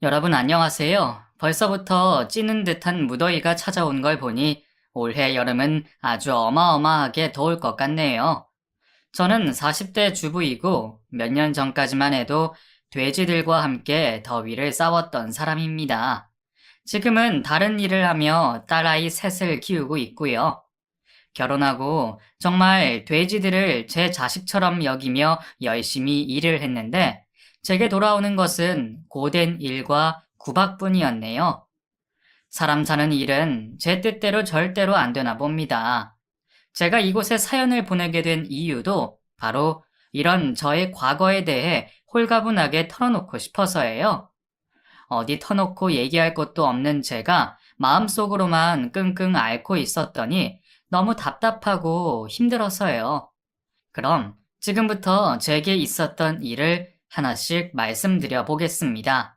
여러분 안녕하세요. 벌써부터 찌는 듯한 무더위가 찾아온 걸 보니 올해 여름은 아주 어마어마하게 더울 것 같네요. 저는 40대 주부이고 몇 년 전까지만 해도 돼지들과 함께 더위를 싸웠던 사람입니다. 지금은 다른 일을 하며 딸아이 셋을 키우고 있고요. 결혼하고 정말 돼지들을 제 자식처럼 여기며 열심히 일을 했는데 제게 돌아오는 것은 고된 일과 구박뿐이었네요. 사람 사는 일은 제 뜻대로 절대로 안 되나 봅니다. 제가 이곳에 사연을 보내게 된 이유도 바로 이런 저의 과거에 대해 홀가분하게 털어놓고 싶어서예요. 어디 터놓고 얘기할 것도 없는 제가 마음속으로만 끙끙 앓고 있었더니 너무 답답하고 힘들어서요. 그럼 지금부터 제게 있었던 일을 하나씩 말씀드려 보겠습니다.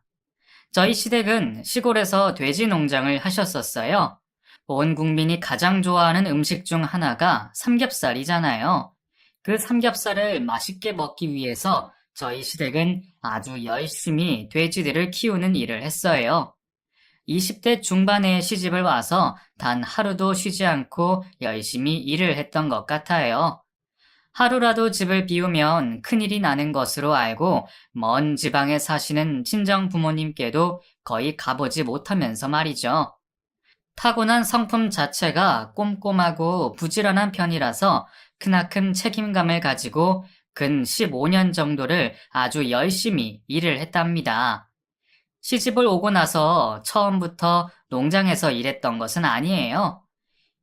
저희 시댁은 시골에서 돼지 농장을 하셨었어요. 온 국민이 가장 좋아하는 음식 중 하나가 삼겹살이잖아요. 그 삼겹살을 맛있게 먹기 위해서 저희 시댁은 아주 열심히 돼지들을 키우는 일을 했어요. 20대 중반에 시집을 와서 단 하루도 쉬지 않고 열심히 일을 했던 것 같아요. 하루라도 집을 비우면 큰일이 나는 것으로 알고 먼 지방에 사시는 친정 부모님께도 거의 가보지 못하면서 말이죠. 타고난 성품 자체가 꼼꼼하고 부지런한 편이라서 크나큰 책임감을 가지고 근 15년 정도를 아주 열심히 일을 했답니다. 시집을 오고 나서 처음부터 농장에서 일했던 것은 아니에요.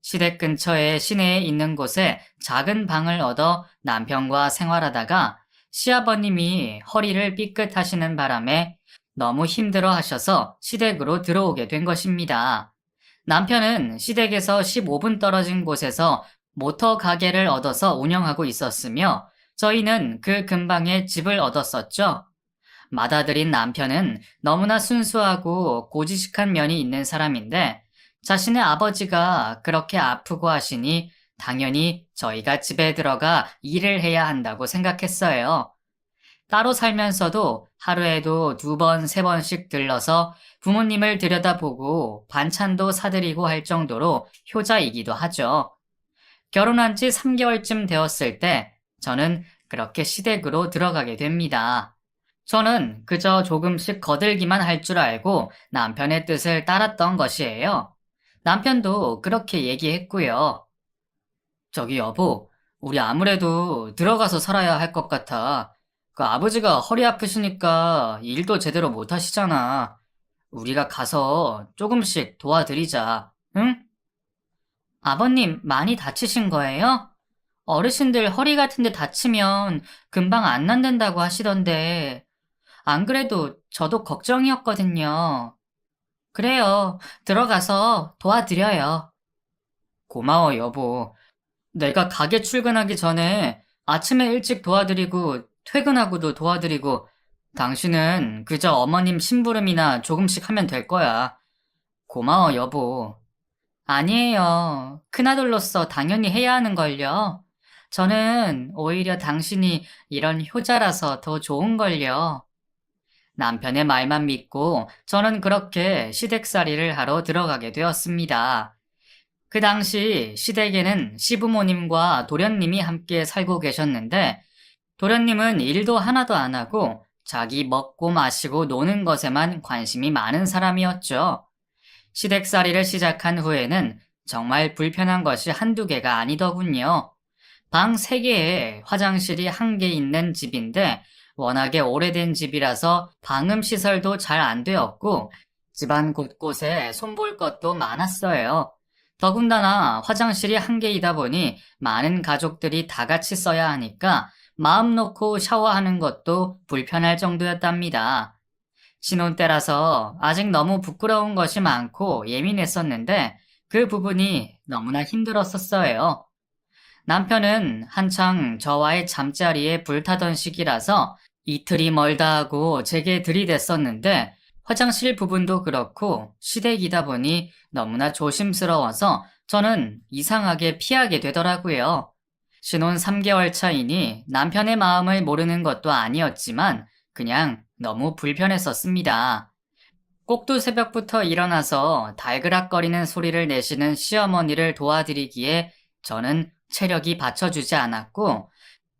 시댁 근처의 시내에 있는 곳에 작은 방을 얻어 남편과 생활하다가 시아버님이 허리를 삐끗하시는 바람에 너무 힘들어 하셔서 시댁으로 들어오게 된 것입니다. 남편은 시댁에서 15분 떨어진 곳에서 모터 가게를 얻어서 운영하고 있었으며 저희는 그 근방에 집을 얻었었죠. 맏아들인 남편은 너무나 순수하고 고지식한 면이 있는 사람인데 자신의 아버지가 그렇게 아프고 하시니 당연히 저희가 집에 들어가 일을 해야 한다고 생각했어요. 따로 살면서도 하루에도 2번, 3번씩 들러서 부모님을 들여다보고 반찬도 사드리고 할 정도로 효자이기도 하죠. 결혼한 지 3개월쯤 되었을 때 저는 그렇게 시댁으로 들어가게 됩니다. 저는 그저 조금씩 거들기만 할 줄 알고 남편의 뜻을 따랐던 것이에요. 남편도 그렇게 얘기했고요. 저기 여보, 우리 아무래도 들어가서 살아야 할 것 같아. 그 아버지가 허리 아프시니까 일도 제대로 못 하시잖아. 우리가 가서 조금씩 도와드리자, 응? 아버님 많이 다치신 거예요? 어르신들 허리 같은 데 다치면 금방 안 낫는다고 하시던데. 안 그래도 저도 걱정이었거든요. 그래요. 들어가서 도와드려요. 고마워, 여보. 내가 가게 출근하기 전에 아침에 일찍 도와드리고 퇴근하고도 도와드리고 당신은 그저 어머님 심부름이나 조금씩 하면 될 거야. 고마워, 여보. 아니에요. 큰아들로서 당연히 해야 하는 걸요. 저는 오히려 당신이 이런 효자라서 더 좋은 걸요. 남편의 말만 믿고 저는 그렇게 시댁살이를 하러 들어가게 되었습니다. 그 당시 시댁에는 시부모님과 도련님이 함께 살고 계셨는데 도련님은 일도 하나도 안 하고 자기 먹고 마시고 노는 것에만 관심이 많은 사람이었죠. 시댁살이를 시작한 후에는 정말 불편한 것이 한두 개가 아니더군요. 방 3개에 화장실이 1개 있는 집인데 워낙에 오래된 집이라서 방음 시설도 잘 안 되었고 집안 곳곳에 손볼 것도 많았어요. 더군다나 화장실이 1개이다 보니 많은 가족들이 다 같이 써야 하니까 마음 놓고 샤워하는 것도 불편할 정도였답니다. 신혼 때라서 아직 너무 부끄러운 것이 많고 예민했었는데 그 부분이 너무나 힘들었었어요. 남편은 한창 저와의 잠자리에 불타던 시기라서 이틀이 멀다 하고 제게 들이댔었는데 화장실 부분도 그렇고 시댁이다 보니 너무나 조심스러워서 저는 이상하게 피하게 되더라고요. 신혼 3개월 차이니 남편의 마음을 모르는 것도 아니었지만 그냥 너무 불편했었습니다. 꼭두 새벽부터 일어나서 달그락거리는 소리를 내시는 시어머니를 도와드리기에 저는 체력이 받쳐주지 않았고,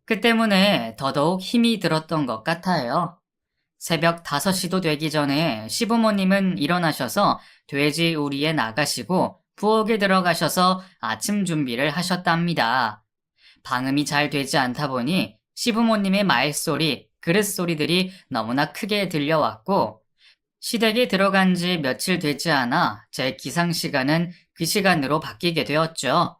그 때문에 더더욱 힘이 들었던 것 같아요. 새벽 5시도 되기 전에 시부모님은 일어나셔서 돼지 우리에 나가시고 부엌에 들어가셔서 아침 준비를 하셨답니다. 방음이 잘 되지 않다 보니 시부모님의 말소리, 그릇소리들이 너무나 크게 들려왔고, 시댁에 들어간 지 며칠 되지 않아 제 기상 시간은 그 시간으로 바뀌게 되었죠.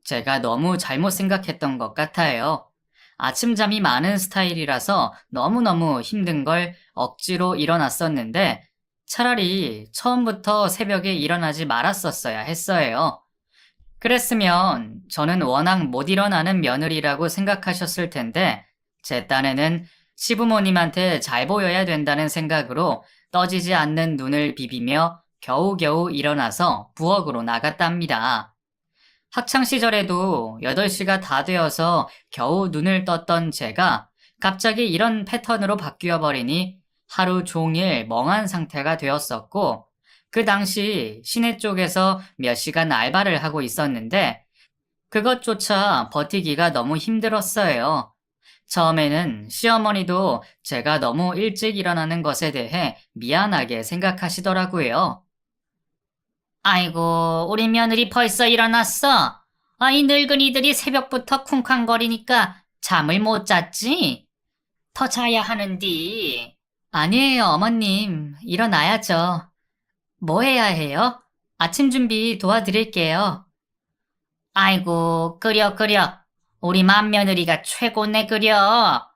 제가 너무 잘못 생각했던 것 같아요. 아침잠이 많은 스타일이라서 너무너무 힘든 걸 억지로 일어났었는데 차라리 처음부터 새벽에 일어나지 말았었어야 했어요. 그랬으면 저는 워낙 못 일어나는 며느리라고 생각하셨을 텐데 제 딴에는 시부모님한테 잘 보여야 된다는 생각으로 떠지지 않는 눈을 비비며 겨우겨우 일어나서 부엌으로 나갔답니다. 학창시절에도 8시가 다 되어서 겨우 눈을 떴던 제가 갑자기 이런 패턴으로 바뀌어 버리니 하루 종일 멍한 상태가 되었었고, 그 당시 시내 쪽에서 몇 시간 알바를 하고 있었는데 그것조차 버티기가 너무 힘들었어요. 처음에는 시어머니도 제가 너무 일찍 일어나는 것에 대해 미안하게 생각하시더라고요. 아이고, 우리 며느리 벌써 일어났어. 이 늙은이들이 새벽부터 쿵쾅거리니까 잠을 못 잤지? 더 자야 하는디. 아니에요, 어머님. 일어나야죠. 뭐 해야 해요? 아침 준비 도와드릴게요. 아이고, 끓여. 우리 맏며느리가 최고네, 끓여.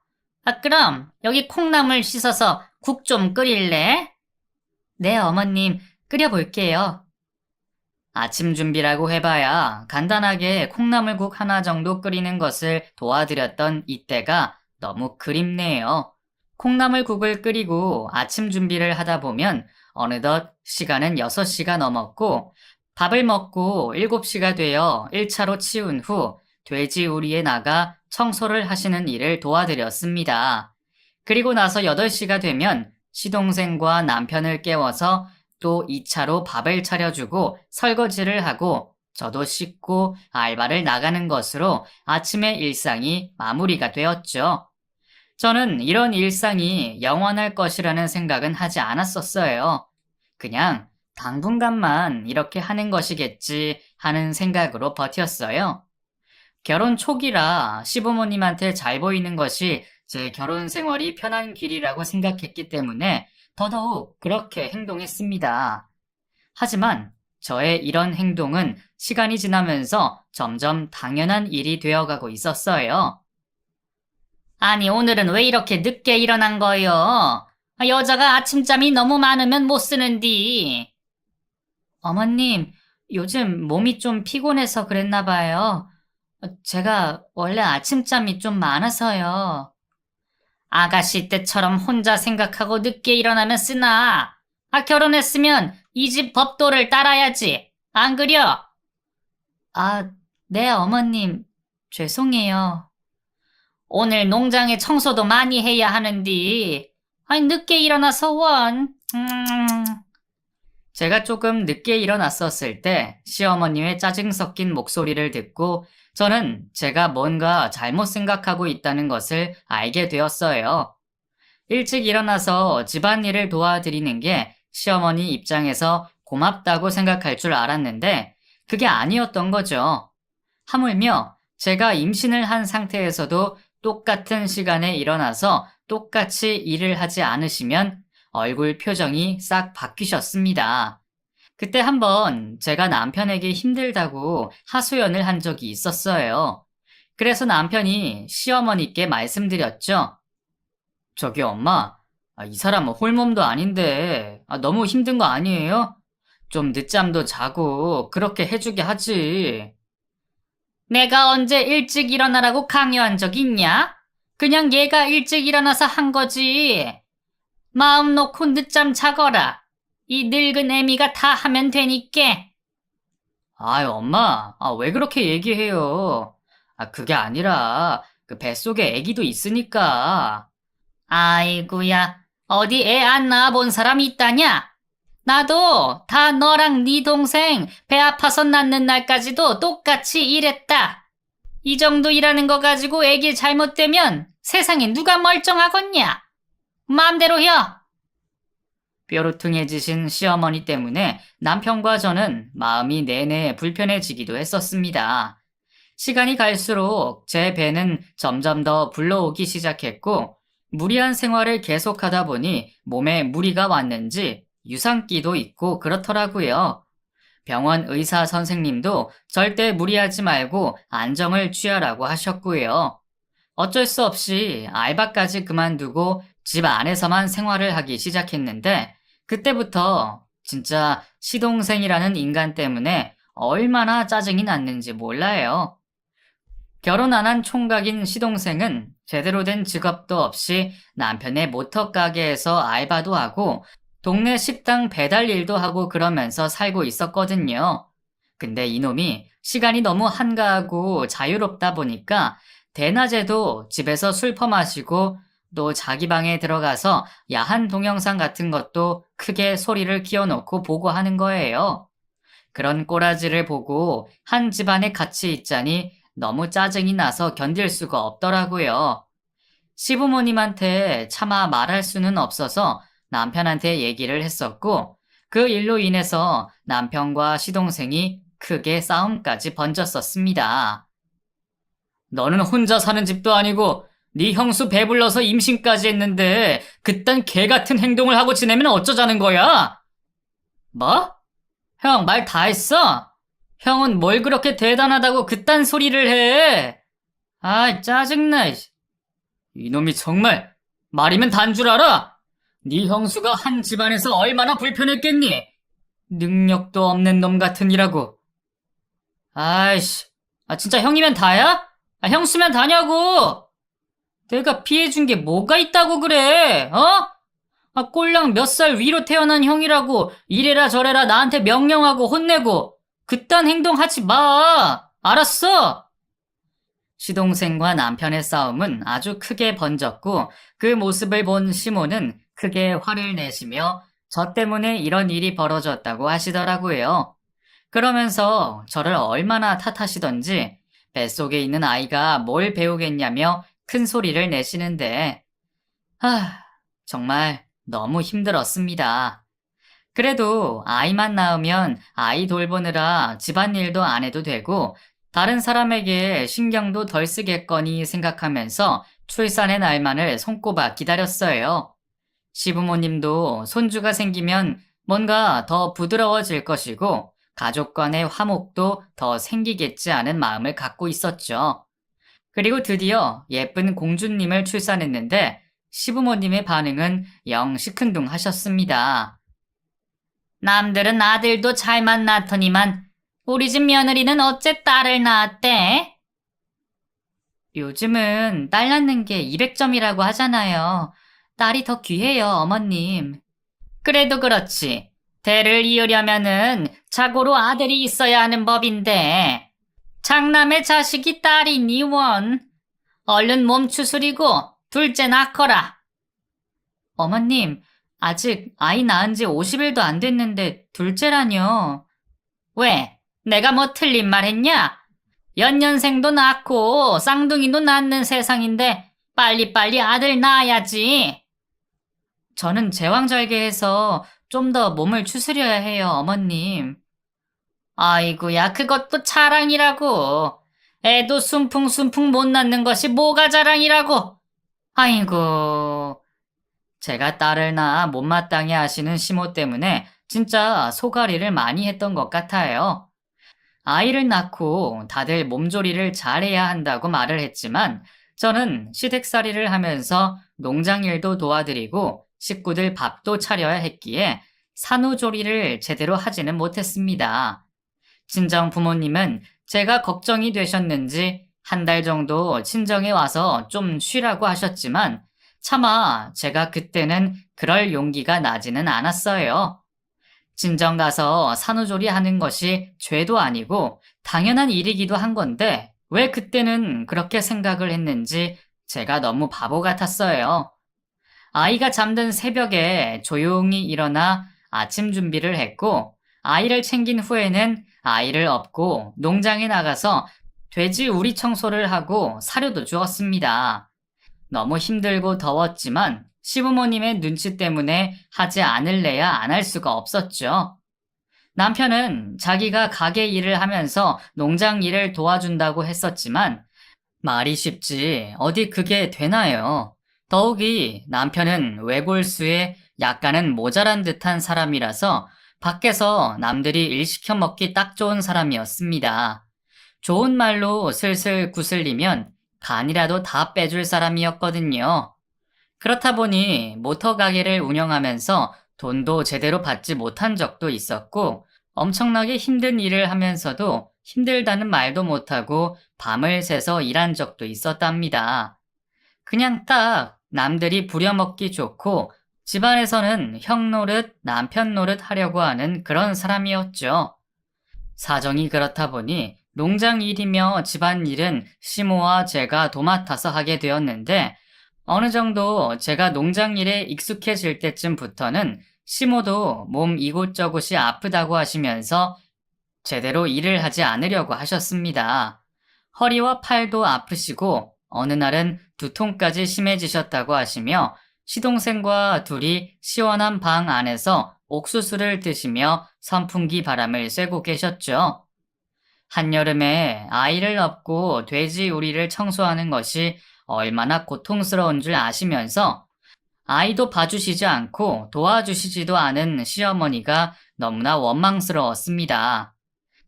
그럼 여기 콩나물 씻어서 국 좀 끓일래? 네, 어머님. 끓여볼게요. 아침 준비라고 해봐야 간단하게 콩나물국 하나 정도 끓이는 것을 도와드렸던 이때가 너무 그립네요. 콩나물국을 끓이고 아침 준비를 하다 보면 어느덧 시간은 6시가 넘었고, 밥을 먹고 7시가 되어 1차로 치운 후 돼지 우리에 나가 청소를 하시는 일을 도와드렸습니다. 그리고 나서 8시가 되면 시동생과 남편을 깨워서 또 2차로 밥을 차려주고 설거지를 하고 저도 씻고 알바를 나가는 것으로 아침의 일상이 마무리가 되었죠. 저는 이런 일상이 영원할 것이라는 생각은 하지 않았었어요. 그냥 당분간만 이렇게 하는 것이겠지 하는 생각으로 버텼어요. 결혼 초기라 시부모님한테 잘 보이는 것이 제 결혼 생활이 편한 길이라고 생각했기 때문에 더더욱 그렇게 행동했습니다. 하지만 저의 이런 행동은 시간이 지나면서 점점 당연한 일이 되어가고 있었어요. 아니, 오늘은 왜 이렇게 늦게 일어난 거요? 여자가 아침잠이 너무 많으면 못 쓰는디. 어머님, 요즘 몸이 좀 피곤해서 그랬나 봐요. 제가 원래 아침잠이 좀 많아서요. 아가씨 때처럼 혼자 생각하고 늦게 일어나면 쓰나? 결혼했으면 이 집 법도를 따라야지. 안 그려? 네, 어머님. 죄송해요. 오늘 농장에 청소도 많이 해야 하는디. 늦게 일어나서 원. 제가 조금 늦게 일어났었을 때 시어머님의 짜증 섞인 목소리를 듣고 저는 제가 뭔가 잘못 생각하고 있다는 것을 알게 되었어요. 일찍 일어나서 집안일을 도와드리는 게 시어머니 입장에서 고맙다고 생각할 줄 알았는데 그게 아니었던 거죠. 하물며 제가 임신을 한 상태에서도 똑같은 시간에 일어나서 똑같이 일을 하지 않으시면 얼굴 표정이 싹 바뀌셨습니다. 그때 한번 제가 남편에게 힘들다고 하소연을 한 적이 있었어요. 그래서 남편이 시어머니께 말씀드렸죠. 저기 엄마, 이 사람은 홀몸도 아닌데 너무 힘든 거 아니에요? 좀 늦잠도 자고 그렇게 해주게 하지. 내가 언제 일찍 일어나라고 강요한 적 있냐? 그냥 얘가 일찍 일어나서 한 거지. 마음 놓고 늦잠 자거라. 이 늙은 애미가 다 하면 되니께. 아유, 엄마, 왜 그렇게 얘기해요? 그게 아니라, 그 뱃속에 애기도 있으니까. 아이고야, 어디 애 안 낳아본 사람 있다냐? 나도 다 너랑 네 동생 배 아파서 낳는 날까지도 똑같이 일했다. 이 정도 일하는 거 가지고 애기 잘못되면 세상에 누가 멀쩡하겠냐? 마음대로 해. 뾰루퉁해지신 시어머니 때문에 남편과 저는 마음이 내내 불편해지기도 했었습니다. 시간이 갈수록 제 배는 점점 더 불러오기 시작했고, 무리한 생활을 계속하다 보니 몸에 무리가 왔는지 유산기도 있고 그렇더라고요. 병원 의사 선생님도 절대 무리하지 말고 안정을 취하라고 하셨고요. 어쩔 수 없이 알바까지 그만두고 집 안에서만 생활을 하기 시작했는데, 그때부터 진짜 시동생이라는 인간 때문에 얼마나 짜증이 났는지 몰라요. 결혼 안 한 총각인 시동생은 제대로 된 직업도 없이 남편의 모터 가게에서 알바도 하고 동네 식당 배달 일도 하고 그러면서 살고 있었거든요. 근데 이놈이 시간이 너무 한가하고 자유롭다 보니까 대낮에도 집에서 술 퍼마시고 또 자기 방에 들어가서 야한 동영상 같은 것도 크게 소리를 키워놓고 보고 하는 거예요. 그런 꼬라지를 보고 한 집안에 같이 있자니 너무 짜증이 나서 견딜 수가 없더라고요. 시부모님한테 차마 말할 수는 없어서 남편한테 얘기를 했었고, 그 일로 인해서 남편과 시동생이 크게 싸움까지 번졌었습니다. 너는 혼자 사는 집도 아니고 네 형수 배불러서 임신까지 했는데 그딴 개 같은 행동을 하고 지내면 어쩌자는 거야? 뭐? 형 말 다 했어? 형은 뭘 그렇게 대단하다고 그딴 소리를 해? 아, 짜증나. 이놈이 정말 말이면 단 줄 알아? 네 형수가 한 집안에서 얼마나 불편했겠니? 능력도 없는 놈 같으니라고. 아이씨, 진짜 형이면 다야? 형수면 다냐고! 내가 피해준 게 뭐가 있다고 그래, 어? 꼴랑 몇 살 위로 태어난 형이라고 이래라 저래라 나한테 명령하고 혼내고 그딴 행동 하지 마! 알았어? 시동생과 남편의 싸움은 아주 크게 번졌고 그 모습을 본 시모는 크게 화를 내시며 저 때문에 이런 일이 벌어졌다고 하시더라고요. 그러면서 저를 얼마나 탓하시던지 뱃속에 있는 아이가 뭘 배우겠냐며 큰 소리를 내시는데, 정말 너무 힘들었습니다. 그래도 아이만 낳으면 아이 돌보느라 집안일도 안 해도 되고 다른 사람에게 신경도 덜 쓰겠거니 생각하면서 출산의 날만을 손꼽아 기다렸어요. 시부모님도 손주가 생기면 뭔가 더 부드러워질 것이고 가족 간의 화목도 더 생기겠지 하는 마음을 갖고 있었죠. 그리고 드디어 예쁜 공주님을 출산했는데 시부모님의 반응은 영 시큰둥하셨습니다. 남들은 아들도 잘만 낳더니만 우리 집 며느리는 어째 딸을 낳았대? 요즘은 딸 낳는 게 200점이라고 하잖아요. 딸이 더 귀해요, 어머님. 그래도 그렇지. 대를 이으려면은 자고로 아들이 있어야 하는 법인데. 장남의 자식이 딸이니 원. 얼른 몸 추스리고 둘째 낳거라. 어머님, 아직 아이 낳은 지 50일도 안 됐는데 둘째라뇨. 왜? 내가 뭐 틀린 말 했냐? 연년생도 낳고 쌍둥이도 낳는 세상인데 빨리빨리 아들 낳아야지. 저는 제왕절개해서 좀 더 몸을 추스려야 해요, 어머님. 아이고야, 그것도 자랑이라고. 애도 순풍순풍 못 낳는 것이 뭐가 자랑이라고. 아이고. 제가 딸을 낳아 못마땅해 하시는 시모 때문에 진짜 소가리를 많이 했던 것 같아요. 아이를 낳고 다들 몸조리를 잘해야 한다고 말을 했지만 저는 시댁살이를 하면서 농장일도 도와드리고 식구들 밥도 차려야 했기에 산후조리를 제대로 하지는 못했습니다. 친정 부모님은 제가 걱정이 되셨는지 한 달 정도 친정에 와서 좀 쉬라고 하셨지만 차마 제가 그때는 그럴 용기가 나지는 않았어요. 친정 가서 산후조리 하는 것이 죄도 아니고 당연한 일이기도 한 건데 왜 그때는 그렇게 생각을 했는지 제가 너무 바보 같았어요. 아이가 잠든 새벽에 조용히 일어나 아침 준비를 했고, 아이를 챙긴 후에는 아이를 업고 농장에 나가서 돼지 우리 청소를 하고 사료도 주었습니다. 너무 힘들고 더웠지만 시부모님의 눈치 때문에 하지 않을래야 안 할 수가 없었죠. 남편은 자기가 가게 일을 하면서 농장 일을 도와준다고 했었지만 말이 쉽지 어디 그게 되나요? 더욱이 남편은 외골수에 약간은 모자란 듯한 사람이라서 밖에서 남들이 일 시켜 먹기 딱 좋은 사람이었습니다. 좋은 말로 슬슬 구슬리면 간이라도 다 빼줄 사람이었거든요. 그렇다 보니 모터 가게를 운영하면서 돈도 제대로 받지 못한 적도 있었고 엄청나게 힘든 일을 하면서도 힘들다는 말도 못하고 밤을 새서 일한 적도 있었답니다. 그냥 딱 남들이 부려먹기 좋고 집안에서는 형 노릇, 남편 노릇 하려고 하는 그런 사람이었죠. 사정이 그렇다 보니 농장 일이며 집안 일은 시모와 제가 도맡아서 하게 되었는데 어느 정도 제가 농장 일에 익숙해질 때쯤부터는 시모도 몸 이곳저곳이 아프다고 하시면서 제대로 일을 하지 않으려고 하셨습니다. 허리와 팔도 아프시고 어느 날은 두통까지 심해지셨다고 하시며 시동생과 둘이 시원한 방 안에서 옥수수를 드시며 선풍기 바람을 쐬고 계셨죠. 한여름에 아이를 업고 돼지 우리를 청소하는 것이 얼마나 고통스러운 줄 아시면서 아이도 봐주시지 않고 도와주시지도 않은 시어머니가 너무나 원망스러웠습니다.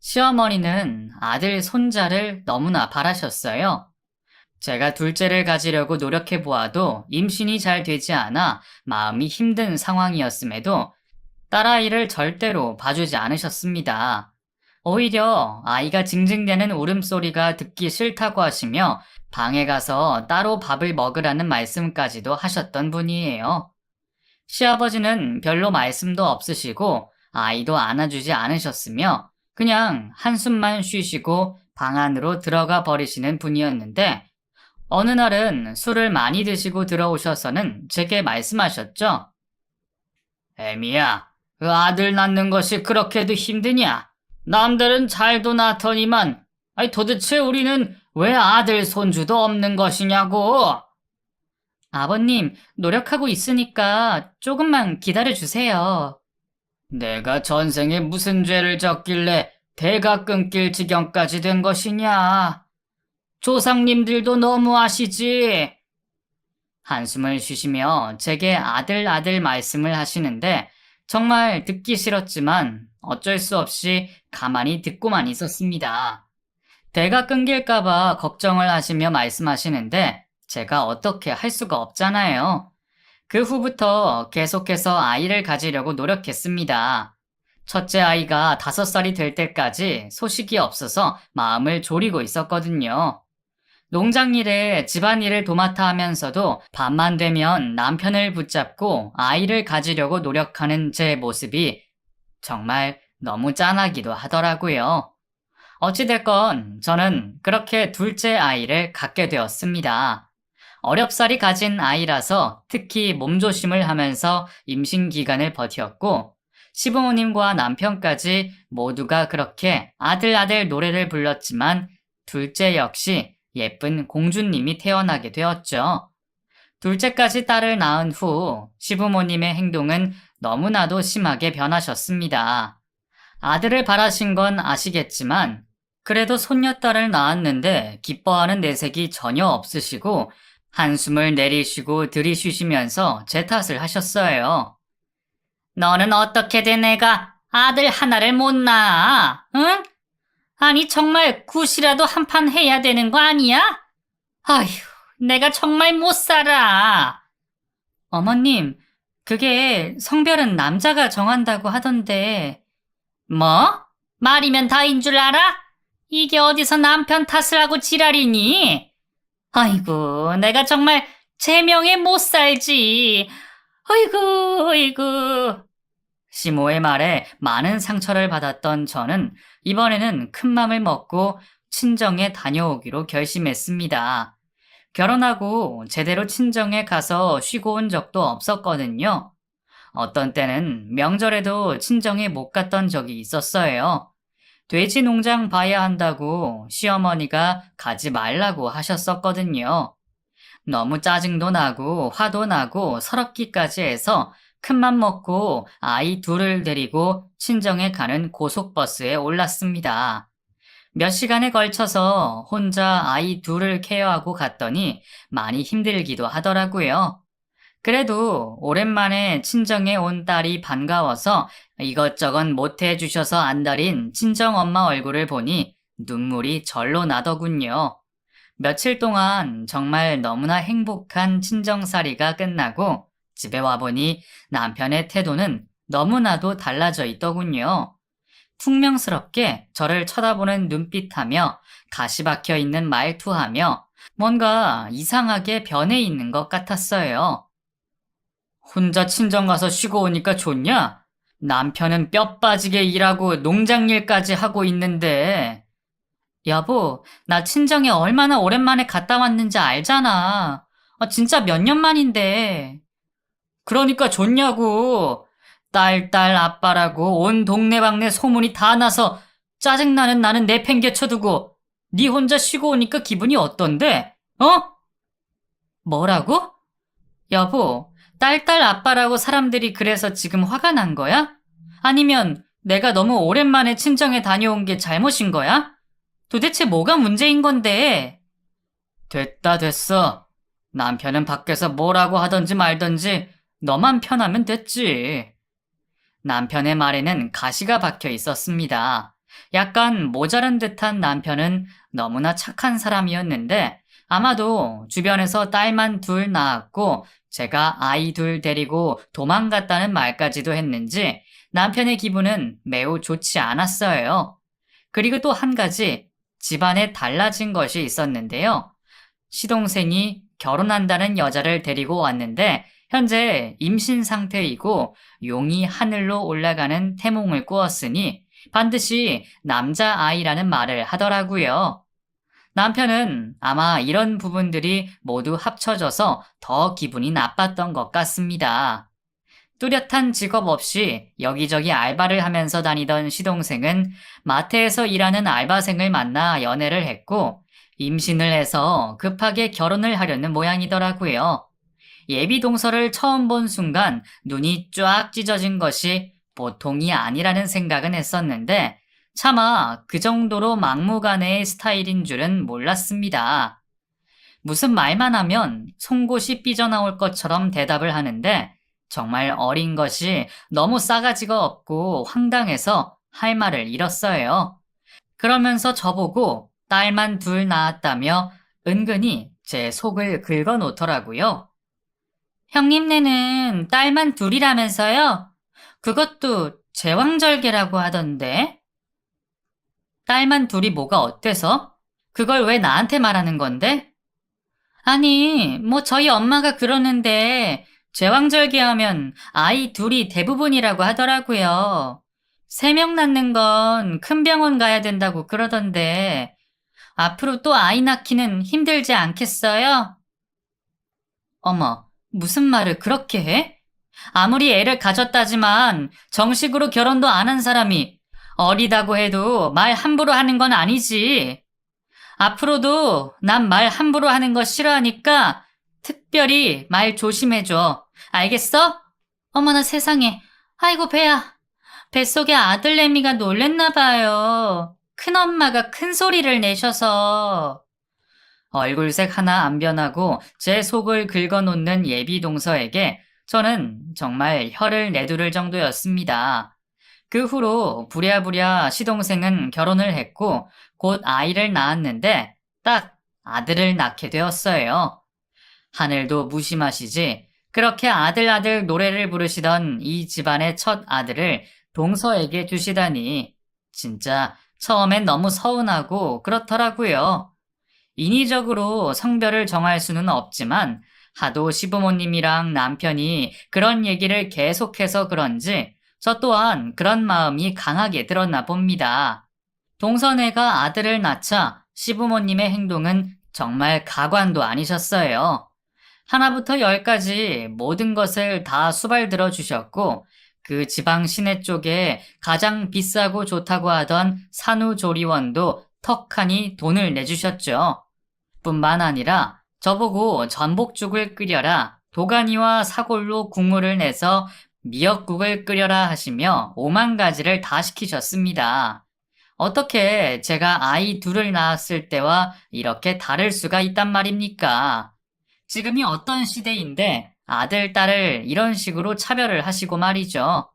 시어머니는 아들 손자를 너무나 바라셨어요. 제가 둘째를 가지려고 노력해 보아도 임신이 잘 되지 않아 마음이 힘든 상황이었음에도 딸아이를 절대로 봐주지 않으셨습니다. 오히려 아이가 징징대는 울음소리가 듣기 싫다고 하시며 방에 가서 따로 밥을 먹으라는 말씀까지도 하셨던 분이에요. 시아버지는 별로 말씀도 없으시고 아이도 안아주지 않으셨으며 그냥 한숨만 쉬시고 방 안으로 들어가 버리시는 분이었는데 어느 날은 술을 많이 드시고 들어오셔서는 제게 말씀하셨죠. 애미야, 그 아들 낳는 것이 그렇게도 힘드냐? 남들은 잘도 낳더니만 도대체 우리는 왜 아들 손주도 없는 것이냐고. 아버님, 노력하고 있으니까 조금만 기다려주세요. 내가 전생에 무슨 죄를 졌길래 대가 끊길 지경까지 된 것이냐. 조상님들도 너무 아시지. 한숨을 쉬시며 제게 아들 말씀을 하시는데 정말 듣기 싫었지만 어쩔 수 없이 가만히 듣고만 있었습니다. 대가 끊길까봐 걱정을 하시며 말씀하시는데 제가 어떻게 할 수가 없잖아요. 그 후부터 계속해서 아이를 가지려고 노력했습니다. 첫째 아이가 5살이 될 때까지 소식이 없어서 마음을 졸이고 있었거든요. 농장 일에 집안일을 도맡아 하면서도 밤만 되면 남편을 붙잡고 아이를 가지려고 노력하는 제 모습이 정말 너무 짠하기도 하더라고요. 어찌됐건 저는 그렇게 둘째 아이를 갖게 되었습니다. 어렵사리 가진 아이라서 특히 몸조심을 하면서 임신 기간을 버텼고 시부모님과 남편까지 모두가 그렇게 아들 노래를 불렀지만 둘째 역시 예쁜 공주님이 태어나게 되었죠. 둘째까지 딸을 낳은 후 시부모님의 행동은 너무나도 심하게 변하셨습니다. 아들을 바라신 건 아시겠지만 그래도 손녀딸을 낳았는데 기뻐하는 내색이 전혀 없으시고 한숨을 내리시고 들이쉬시면서 제 탓을 하셨어요. 너는 어떻게 된 애가 아들 하나를 못 낳아? 응? 아니 정말 굿이라도 한 판 해야 되는 거 아니야? 아휴, 내가 정말 못 살아. 어머님, 그게 성별은 남자가 정한다고 하던데. 뭐? 말이면 다인 줄 알아? 이게 어디서 남편 탓을 하고 지랄이니? 아이고, 내가 정말 제명에 못 살지. 아이고. 시모의 말에 많은 상처를 받았던 저는 이번에는 큰 맘을 먹고 친정에 다녀오기로 결심했습니다. 결혼하고 제대로 친정에 가서 쉬고 온 적도 없었거든요. 어떤 때는 명절에도 친정에 못 갔던 적이 있었어요. 돼지 농장 봐야 한다고 시어머니가 가지 말라고 하셨었거든요. 너무 짜증도 나고 화도 나고 서럽기까지 해서 큰맘 먹고 아이 둘을 데리고 친정에 가는 고속버스에 올랐습니다. 몇 시간에 걸쳐서 혼자 아이 둘을 케어하고 갔더니 많이 힘들기도 하더라고요. 그래도 오랜만에 친정에 온 딸이 반가워서 이것저것 못해 주셔서 안달인 친정엄마 얼굴을 보니 눈물이 절로 나더군요. 며칠 동안 정말 너무나 행복한 친정살이가 끝나고 집에 와보니 남편의 태도는 너무나도 달라져 있더군요. 퉁명스럽게 저를 쳐다보는 눈빛하며 가시 박혀 있는 말투하며 뭔가 이상하게 변해 있는 것 같았어요. 혼자 친정 가서 쉬고 오니까 좋냐? 남편은 뼈 빠지게 일하고 농장 일까지 하고 있는데. 여보, 나 친정에 얼마나 오랜만에 갔다 왔는지 알잖아. 진짜 몇 년 만인데. 그러니까 좋냐고. 딸 아빠라고 온 동네방네 소문이 다 나서 짜증나는 나는 내팽개쳐두고 네 혼자 쉬고 오니까 기분이 어떤데? 어? 뭐라고? 여보, 딸 아빠라고 사람들이 그래서 지금 화가 난 거야? 아니면 내가 너무 오랜만에 친정에 다녀온 게 잘못인 거야? 도대체 뭐가 문제인 건데? 됐어. 남편은 밖에서 뭐라고 하던지 말던지 너만 편하면 됐지. 남편의 말에는 가시가 박혀 있었습니다. 약간 모자란 듯한 남편은 너무나 착한 사람이었는데 아마도 주변에서 딸만 둘 낳았고 제가 아이 둘 데리고 도망갔다는 말까지도 했는지 남편의 기분은 매우 좋지 않았어요. 그리고 또 한 가지 집안에 달라진 것이 있었는데요. 시동생이 결혼한다는 여자를 데리고 왔는데 현재 임신 상태이고 용이 하늘로 올라가는 태몽을 꾸었으니 반드시 남자아이라는 말을 하더라고요. 남편은 아마 이런 부분들이 모두 합쳐져서 더 기분이 나빴던 것 같습니다. 뚜렷한 직업 없이 여기저기 알바를 하면서 다니던 시동생은 마트에서 일하는 알바생을 만나 연애를 했고 임신을 해서 급하게 결혼을 하려는 모양이더라고요. 예비 동서를 처음 본 순간 눈이 쫙 찢어진 것이 보통이 아니라는 생각은 했었는데 차마 그 정도로 막무가내의 스타일인 줄은 몰랐습니다. 무슨 말만 하면 송곳이 삐져나올 것처럼 대답을 하는데 정말 어린 것이 너무 싸가지가 없고 황당해서 할 말을 잃었어요. 그러면서 저보고 딸만 둘 낳았다며 은근히 제 속을 긁어 놓더라고요. 형님네는 딸만 둘이라면서요? 그것도 제왕절개라고 하던데. 딸만 둘이 뭐가 어때서? 그걸 왜 나한테 말하는 건데? 아니, 뭐 저희 엄마가 그러는데 제왕절개하면 아이 둘이 대부분이라고 하더라고요. 3명 낳는 건 큰 병원 가야 된다고 그러던데 앞으로 또 아이 낳기는 힘들지 않겠어요? 어머, 무슨 말을 그렇게 해? 아무리 애를 가졌다지만 정식으로 결혼도 안 한 사람이 어리다고 해도 말 함부로 하는 건 아니지. 앞으로도 난 말 함부로 하는 거 싫어하니까 특별히 말 조심해줘. 알겠어? 어머나 세상에. 아이고 배야. 뱃속에 아들내미가 놀랬나 봐요. 큰엄마가 큰 소리를 내셔서. 얼굴색 하나 안 변하고 제 속을 긁어놓는 예비 동서에게 저는 정말 혀를 내두를 정도였습니다. 그 후로 부랴부랴 시동생은 결혼을 했고 곧 아이를 낳았는데 딱 아들을 낳게 되었어요. 하늘도 무심하시지 그렇게 아들 노래를 부르시던 이 집안의 첫 아들을 동서에게 주시다니 진짜 처음엔 너무 서운하고 그렇더라고요. 인위적으로 성별을 정할 수는 없지만 하도 시부모님이랑 남편이 그런 얘기를 계속해서 그런지 저 또한 그런 마음이 강하게 들었나 봅니다. 동서네가 아들을 낳자 시부모님의 행동은 정말 가관도 아니셨어요. 하나부터 열까지 모든 것을 다 수발들어 주셨고, 그 지방 시내 쪽에 가장 비싸고 좋다고 하던 산후조리원도 턱하니 돈을 내주셨죠. 뿐만 아니라 저보고 전복죽을 끓여라, 도가니와 사골로 국물을 내서 미역국을 끓여라 하시며 오만 가지를 다 시키셨습니다. 어떻게 제가 아이 둘을 낳았을 때와 이렇게 다를 수가 있단 말입니까? 지금이 어떤 시대인데 아들, 딸을 이런 식으로 차별을 하시고 말이죠.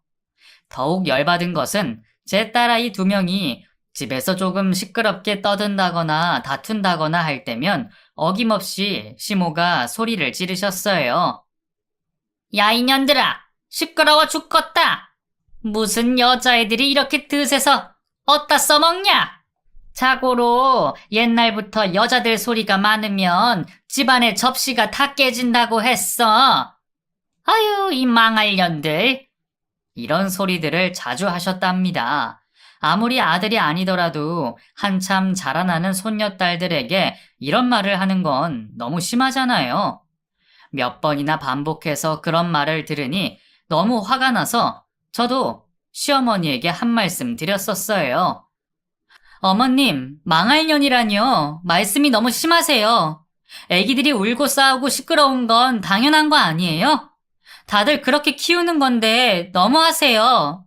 더욱 열받은 것은 제 딸아이 두 명이 집에서 조금 시끄럽게 떠든다거나 다툰다거나 할 때면 어김없이 시모가 소리를 지르셨어요. 야, 이년들아! 시끄러워 죽겠다! 무슨 여자애들이 이렇게 드세서 어디다 써먹냐? 자고로 옛날부터 여자들 소리가 많으면 집안의 접시가 다 깨진다고 했어. 아유, 이 망할 년들. 이런 소리들을 자주 하셨답니다. 아무리 아들이 아니더라도 한참 자라나는 손녀딸들에게 이런 말을 하는 건 너무 심하잖아요. 몇 번이나 반복해서 그런 말을 들으니 너무 화가 나서 저도 시어머니에게 한 말씀 드렸었어요. 어머님, 망할 년이라뇨. 말씀이 너무 심하세요. 애기들이 울고 싸우고 시끄러운 건 당연한 거 아니에요? 다들 그렇게 키우는 건데 너무하세요.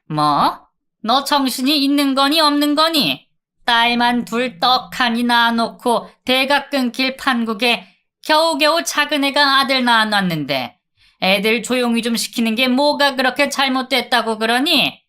뭐? 너 정신이 있는 거니 없는 거니? 딸만 둘 떡하니 낳아놓고 대가 끊길 판국에 겨우겨우 작은 애가 아들 낳아놨는데 애들 조용히 좀 시키는 게 뭐가 그렇게 잘못됐다고 그러니?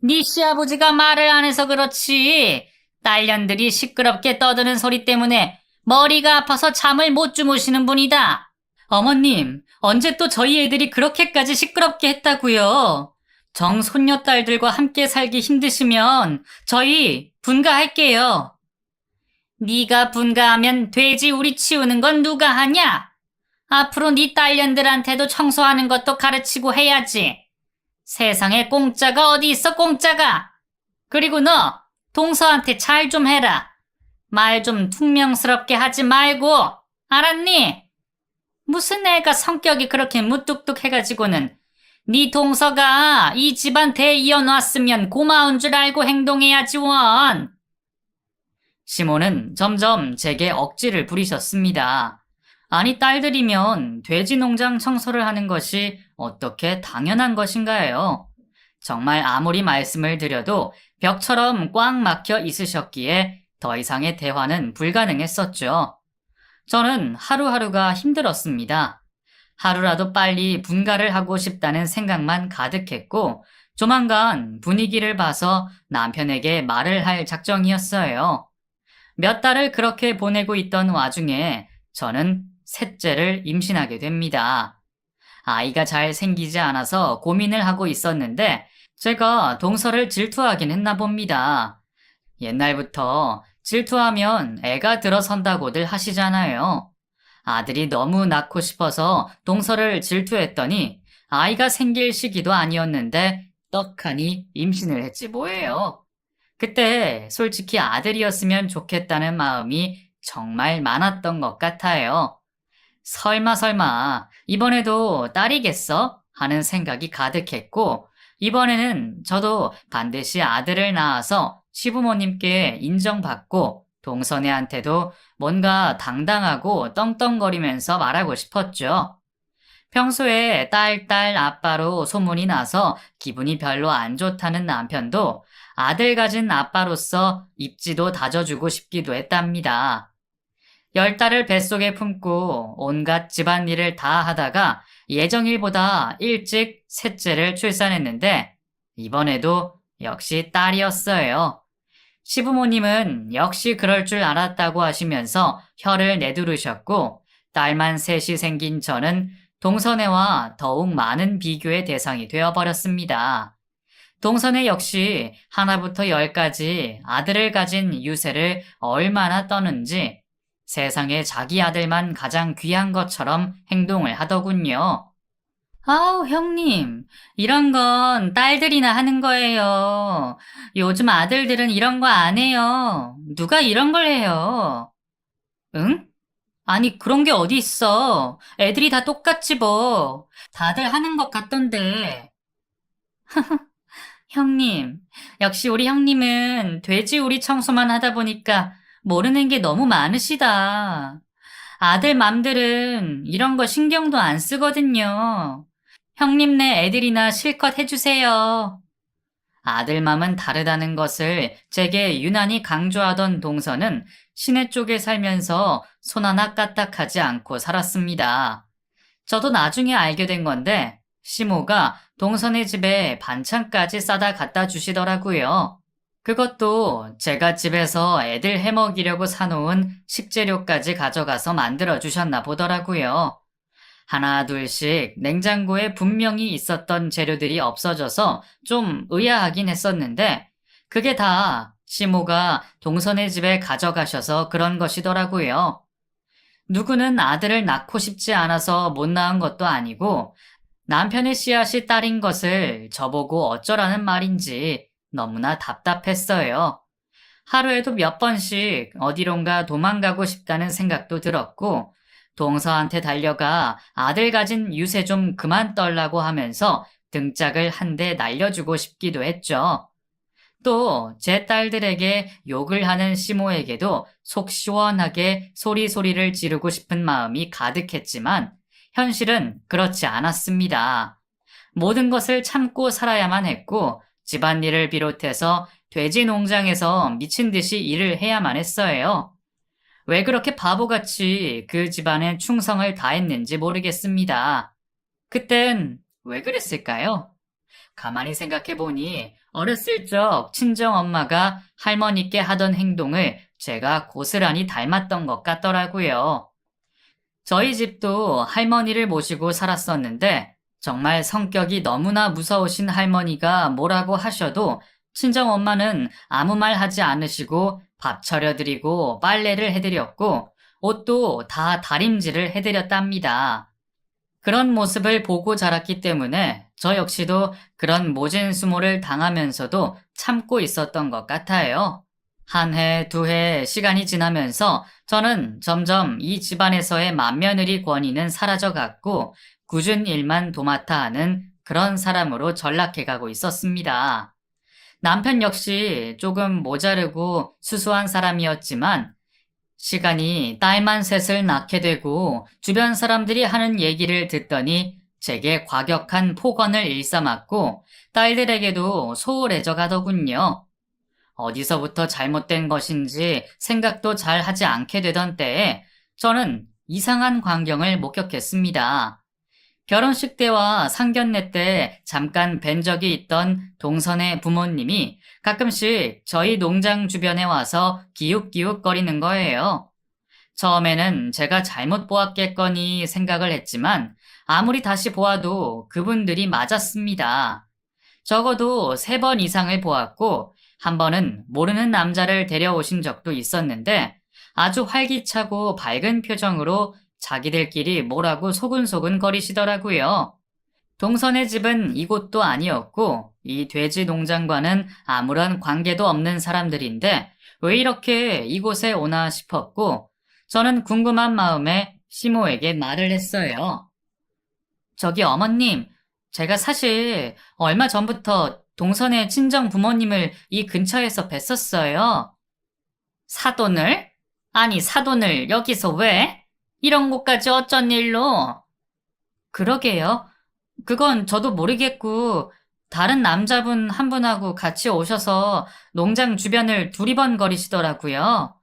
네 시아버지가 말을 안 해서 그렇지. 딸년들이 시끄럽게 떠드는 소리 때문에 머리가 아파서 잠을 못 주무시는 분이다. 어머님, 언제 또 저희 애들이 그렇게까지 시끄럽게 했다고요? 정 손녀딸들과 함께 살기 힘드시면 저희 분가할게요. 네가 분가하면 돼지 우리 치우는 건 누가 하냐? 앞으로 네 딸년들한테도 청소하는 것도 가르치고 해야지. 세상에 공짜가 어디 있어, 공짜가. 그리고 너 동서한테 잘 좀 해라. 말 좀 퉁명스럽게 하지 말고, 알았니? 무슨 애가 성격이 그렇게 무뚝뚝해가지고는 네 동서가 이 집안 대 이어놨으면 고마운 줄 알고 행동해야지 원. 시모는 점점 제게 억지를 부리셨습니다. 아니, 딸들이면 돼지 농장 청소를 하는 것이 어떻게 당연한 것인가요? 정말 아무리 말씀을 드려도 벽처럼 꽉 막혀 있으셨기에 더 이상의 대화는 불가능했었죠. 저는 하루하루가 힘들었습니다. 하루라도 빨리 분가를 하고 싶다는 생각만 가득했고, 조만간 분위기를 봐서 남편에게 말을 할 작정이었어요. 몇 달을 그렇게 보내고 있던 와중에 저는 셋째를 임신하게 됩니다. 아이가 잘 생기지 않아서 고민을 하고 있었는데 제가 동서를 질투하긴 했나 봅니다. 옛날부터 질투하면 애가 들어선다고들 하시잖아요. 아들이 너무 낳고 싶어서 동서를 질투했더니 아이가 생길 시기도 아니었는데 떡하니 임신을 했지 뭐예요. 그때 솔직히 아들이었으면 좋겠다는 마음이 정말 많았던 것 같아요. 설마 이번에도 딸이겠어? 하는 생각이 가득했고 이번에는 저도 반드시 아들을 낳아서 시부모님께 인정받고 동서네한테도 뭔가 당당하고 떵떵거리면서 말하고 싶었죠. 평소에 딸 아빠로 소문이 나서 기분이 별로 안 좋다는 남편도 아들 가진 아빠로서 입지도 다져주고 싶기도 했답니다. 10달을 뱃속에 품고 온갖 집안일을 다 하다가 예정일보다 일찍 셋째를 출산했는데 이번에도 역시 딸이었어요. 시부모님은 역시 그럴 줄 알았다고 하시면서 혀를 내두르셨고 딸만 셋이 생긴 저는 동서네와 더욱 많은 비교의 대상이 되어버렸습니다. 동서네 역시 하나부터 10까지 아들을 가진 유세를 얼마나 떠는지 세상에 자기 아들만 가장 귀한 것처럼 행동을 하더군요. 아우, 형님, 이런 건 딸들이나 하는 거예요. 요즘 아들들은 이런 거 안 해요. 누가 이런 걸 해요? 응? 아니, 그런 게 어디 있어. 애들이 다 똑같지 뭐. 다들 하는 것 같던데. 형님, 역시 우리 형님은 돼지우리 청소만 하다 보니까 모르는 게 너무 많으시다. 아들 맘들은 이런 거 신경도 안 쓰거든요. 형님네 애들이나 실컷 해주세요. 아들 맘은 다르다는 것을 제게 유난히 강조하던 동서는 시내 쪽에 살면서 손 하나 까딱하지 않고 살았습니다. 저도 나중에 알게 된 건데 시모가 동선의 집에 반찬까지 싸다 갖다 주시더라고요. 그것도 제가 집에서 애들 해먹이려고 사놓은 식재료까지 가져가서 만들어 주셨나 보더라고요. 하나 둘씩 냉장고에 분명히 있었던 재료들이 없어져서 좀 의아하긴 했었는데 그게 다 시모가 동선의 집에 가져가셔서 그런 것이더라고요. 누구는 아들을 낳고 싶지 않아서 못 낳은 것도 아니고 남편의 씨앗이 딸인 것을 저보고 어쩌라는 말인지 너무나 답답했어요. 하루에도 몇 번씩 어디론가 도망가고 싶다는 생각도 들었고 동서한테 달려가 아들 가진 유세 좀 그만 떨라고 하면서 등짝을 한 대 날려주고 싶기도 했죠. 또 제 딸들에게 욕을 하는 시모에게도 속 시원하게 소리소리를 지르고 싶은 마음이 가득했지만 현실은 그렇지 않았습니다. 모든 것을 참고 살아야만 했고 집안일을 비롯해서 돼지 농장에서 미친 듯이 일을 해야만 했어요. 왜 그렇게 바보같이 그 집안에 충성을 다했는지 모르겠습니다. 그땐 왜 그랬을까요? 가만히 생각해보니 어렸을 적 친정엄마가 할머니께 하던 행동을 제가 고스란히 닮았던 것 같더라고요. 저희 집도 할머니를 모시고 살았었는데 정말 성격이 너무나 무서우신 할머니가 뭐라고 하셔도 친정엄마는 아무 말 하지 않으시고 밥 차려드리고 빨래를 해드렸고 옷도 다 다림질을 해드렸답니다. 그런 모습을 보고 자랐기 때문에 저 역시도 그런 모진 수모를 당하면서도 참고 있었던 것 같아요. 한 해, 두 해 시간이 지나면서 저는 점점 이 집안에서의 맏며느리 권위는 사라져갔고 굳은 일만 도맡아 하는 그런 사람으로 전락해가고 있었습니다. 남편 역시 조금 모자르고 수수한 사람이었지만 시간이 딸만 셋을 낳게 되고 주변 사람들이 하는 얘기를 듣더니 제게 과격한 폭언을 일삼았고 딸들에게도 소홀해져 가더군요. 어디서부터 잘못된 것인지 생각도 잘 하지 않게 되던 때에 저는 이상한 광경을 목격했습니다. 결혼식 때와 상견례 때 잠깐 뵌 적이 있던 동선의 부모님이 가끔씩 저희 농장 주변에 와서 기웃기웃거리는 거예요. 처음에는 제가 잘못 보았겠거니 생각을 했지만 아무리 다시 보아도 그분들이 맞았습니다. 적어도 3번 이상을 보았고 한 번은 모르는 남자를 데려오신 적도 있었는데 아주 활기차고 밝은 표정으로 자기들끼리 뭐라고 소근소근 거리시더라고요. 동선의 집은 이곳도 아니었고 이 돼지 농장과는 아무런 관계도 없는 사람들인데 왜 이렇게 이곳에 오나 싶었고 저는 궁금한 마음에 시모에게 말을 했어요. 저기 어머님, 제가 사실 얼마 전부터 동선의 친정 부모님을 이 근처에서 뵀었어요. 사돈을? 아니, 사돈을 여기서 왜? 이런 곳까지 어쩐 일로? 그러게요. 그건 저도 모르겠고, 다른 남자분 한 분하고 같이 오셔서 농장 주변을 두리번거리시더라고요.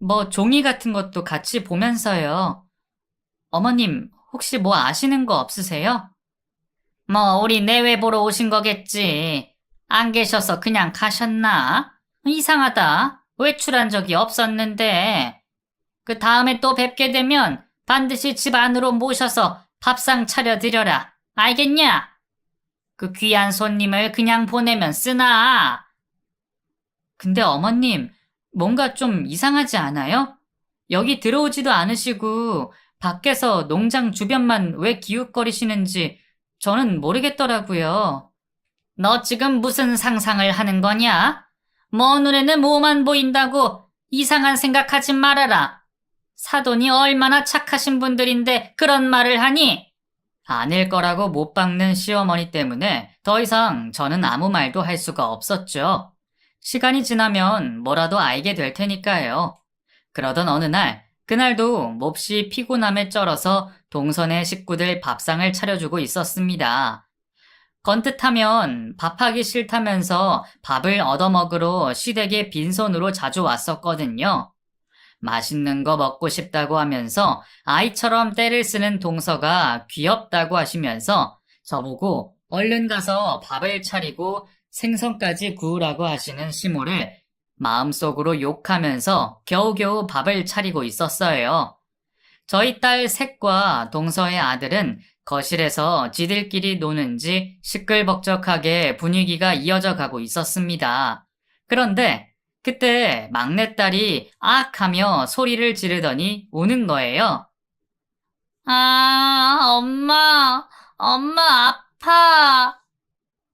뭐 종이 같은 것도 같이 보면서요. 어머님, 혹시 뭐 아시는 거 없으세요? 뭐, 우리 내외 보러 오신 거겠지. 안 계셔서 그냥 가셨나? 이상하다. 외출한 적이 없었는데. 그 다음에 또 뵙게 되면 반드시 집 안으로 모셔서 밥상 차려드려라. 알겠냐? 그 귀한 손님을 그냥 보내면 쓰나? 근데 어머님, 뭔가 좀 이상하지 않아요? 여기 들어오지도 않으시고 밖에서 농장 주변만 왜 기웃거리시는지 저는 모르겠더라고요. 너 지금 무슨 상상을 하는 거냐? 먼 눈에는 뭐만 보인다고 이상한 생각하지 말아라. 사돈이 얼마나 착하신 분들인데 그런 말을 하니? 아닐 거라고 못 박는 시어머니 때문에 더 이상 저는 아무 말도 할 수가 없었죠. 시간이 지나면 뭐라도 알게 될 테니까요. 그러던 어느 날, 그날도 몹시 피곤함에 쩔어서 동선의 식구들 밥상을 차려주고 있었습니다. 건뜻하면 밥하기 싫다면서 밥을 얻어먹으러 시댁에 빈손으로 자주 왔었거든요. 맛있는 거 먹고 싶다고 하면서 아이처럼 떼를 쓰는 동서가 귀엽다고 하시면서 저보고 얼른 가서 밥을 차리고 생선까지 구우라고 하시는 시모를 마음속으로 욕하면서 겨우겨우 밥을 차리고 있었어요. 저희 딸 셋과 동서의 아들은 거실에서 지들끼리 노는지 시끌벅적하게 분위기가 이어져 가고 있었습니다. 그런데 그때 막내딸이 악 하며 소리를 지르더니 우는 거예요. 아, 엄마 아파.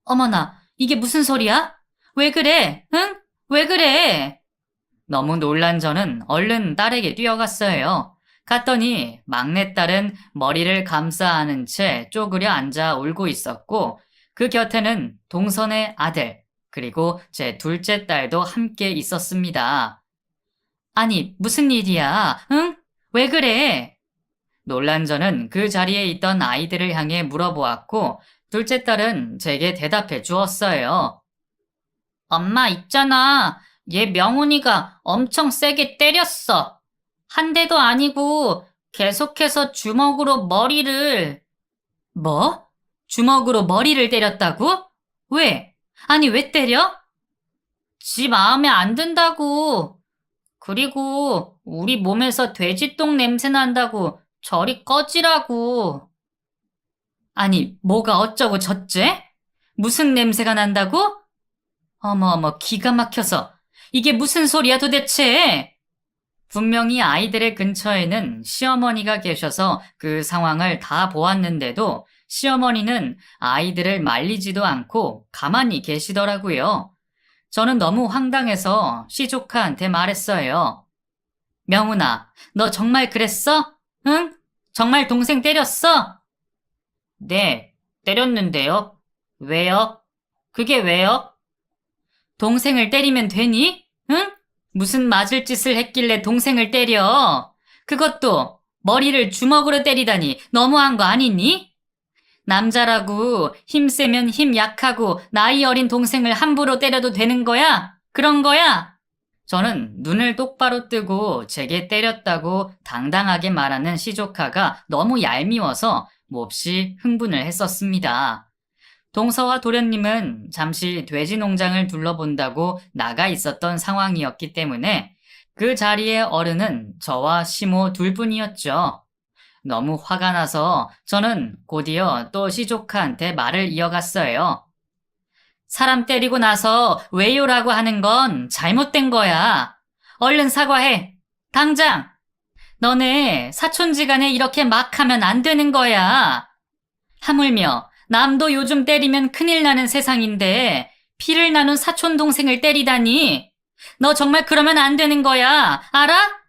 어머나, 이게 무슨 소리야? 왜 그래? 응? 왜 그래? 너무 놀란 저는 얼른 딸에게 뛰어갔어요. 갔더니 막내딸은 머리를 감싸 안은 채 쪼그려 앉아 울고 있었고 그 곁에는 동선의 아들 그리고 제 둘째 딸도 함께 있었습니다. 아니, 무슨 일이야? 응? 왜 그래? 놀란 저는 그 자리에 있던 아이들을 향해 물어보았고 둘째 딸은 제게 대답해 주었어요. 엄마 있잖아. 얘 명훈이가 엄청 세게 때렸어. 한 대도 아니고 계속해서 주먹으로 머리를... 뭐? 주먹으로 머리를 때렸다고? 왜? 아니 왜 때려? 지 마음에 안 든다고. 그리고 우리 몸에서 돼지똥 냄새 난다고 저리 꺼지라고. 아니 뭐가 어쩌고 저째? 무슨 냄새가 난다고? 어머 기가 막혀서 이게 무슨 소리야 도대체? 분명히 아이들의 근처에는 시어머니가 계셔서 그 상황을 다 보았는데도 시어머니는 아이들을 말리지도 않고 가만히 계시더라고요. 저는 너무 황당해서 시조카한테 말했어요. 명훈아, 너 정말 그랬어? 응? 정말 동생 때렸어? 네, 때렸는데요. 왜요? 그게 왜요? 동생을 때리면 되니? 응? 무슨 맞을 짓을 했길래 동생을 때려? 그것도 머리를 주먹으로 때리다니 너무한 거 아니니? 남자라고 힘 세면 힘 약하고 나이 어린 동생을 함부로 때려도 되는 거야? 그런 거야? 저는 눈을 똑바로 뜨고 제게 때렸다고 당당하게 말하는 시조카가 너무 얄미워서 몹시 흥분을 했었습니다. 동서와 도련님은 잠시 돼지 농장을 둘러본다고 나가 있었던 상황이었기 때문에 그 자리의 어른은 저와 시모 둘뿐이었죠. 너무 화가 나서 저는 곧이어 또 시조카한테 말을 이어갔어요. 사람 때리고 나서 왜요라고 하는 건 잘못된 거야. 얼른 사과해. 당장. 너네 사촌지간에 이렇게 막 하면 안 되는 거야. 하물며 남도 요즘 때리면 큰일 나는 세상인데 피를 나눈 사촌 동생을 때리다니. 너 정말 그러면 안 되는 거야. 알아?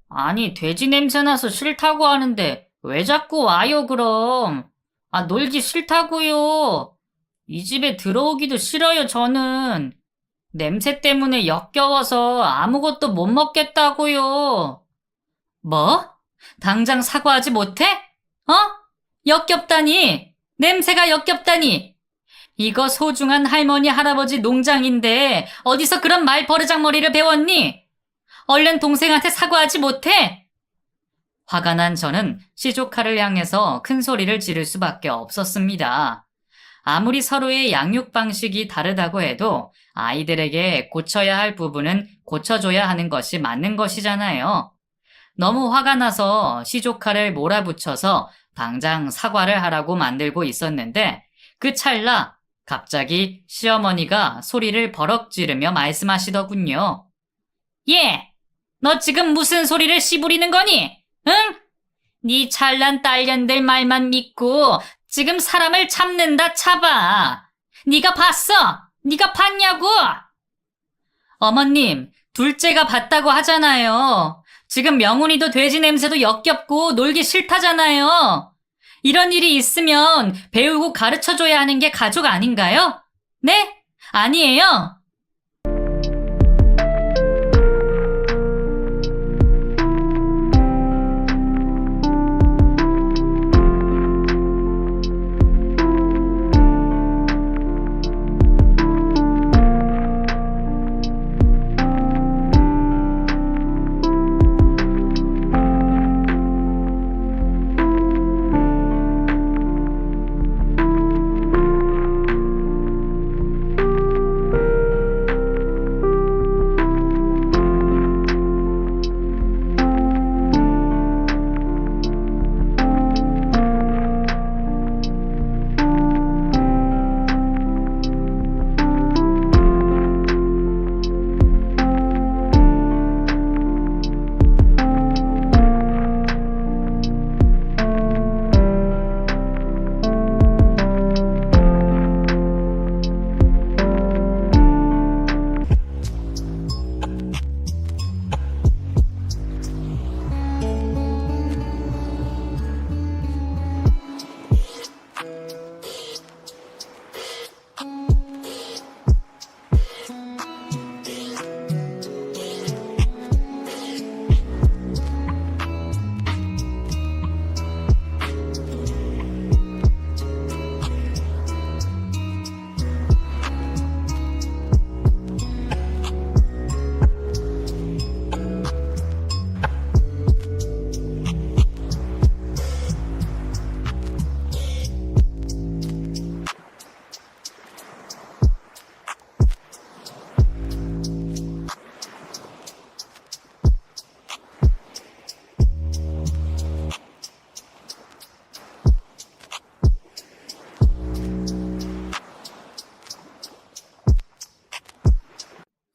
아니, 돼지 냄새 나서 싫다고 하는데 왜 자꾸 와요, 그럼? 아, 놀기 싫다고요. 이 집에 들어오기도 싫어요, 저는. 냄새 때문에 역겨워서 아무것도 못 먹겠다고요. 뭐? 당장 사과하지 못해? 어? 역겹다니. 냄새가 역겹다니. 이거 소중한 할머니 할아버지 농장인데 어디서 그런 말버르장머리를 배웠니? 얼른 동생한테 사과하지 못해? 화가 난 저는 시조카를 향해서 큰 소리를 지를 수밖에 없었습니다. 아무리 서로의 양육 방식이 다르다고 해도 아이들에게 고쳐야 할 부분은 고쳐줘야 하는 것이 맞는 것이잖아요. 너무 화가 나서 시조카를 몰아붙여서 당장 사과를 하라고 만들고 있었는데 그 찰나 갑자기 시어머니가 소리를 버럭 지르며 말씀하시더군요. 예, 너 지금 무슨 소리를 씨부리는 거니? 응? 네 잘난 딸년들 말만 믿고 지금 사람을 참는다 참아. 네가 봤어? 네가 봤냐고? 어머님, 둘째가 봤다고 하잖아요. 지금 명훈이도 돼지 냄새도 역겹고 놀기 싫다잖아요. 이런 일이 있으면 배우고 가르쳐줘야 하는 게 가족 아닌가요? 네? 아니에요?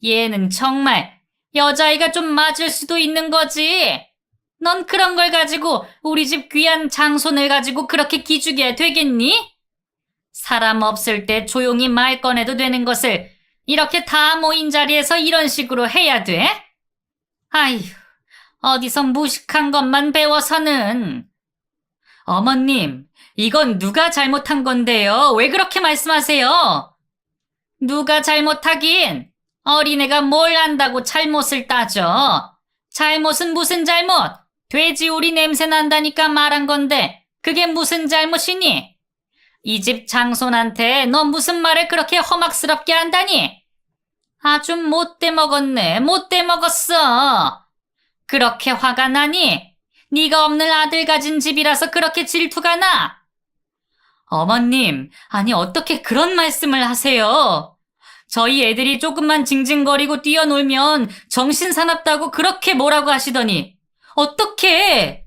얘는 정말 여자아이가 좀 맞을 수도 있는 거지. 넌 그런 걸 가지고 우리 집 귀한 장손을 가지고 그렇게 기죽여야 되겠니? 사람 없을 때 조용히 말 꺼내도 되는 것을 이렇게 다 모인 자리에서 이런 식으로 해야 돼? 아휴, 어디서 무식한 것만 배워서는. 어머님, 이건 누가 잘못한 건데요? 왜 그렇게 말씀하세요? 누가 잘못하긴? 어린애가 뭘 안다고 잘못을 따져. 잘못은 무슨 잘못? 돼지우리 냄새 난다니까 말한 건데 그게 무슨 잘못이니? 이 집 장손한테 너 무슨 말을 그렇게 험악스럽게 한다니? 아주 못돼 먹었네. 못돼 먹었어. 그렇게 화가 나니? 네가 없는 아들 가진 집이라서 그렇게 질투가 나? 어머님, 아니 어떻게 그런 말씀을 하세요? 저희 애들이 조금만 징징거리고 뛰어놀면 정신 사납다고 그렇게 뭐라고 하시더니 어떡해?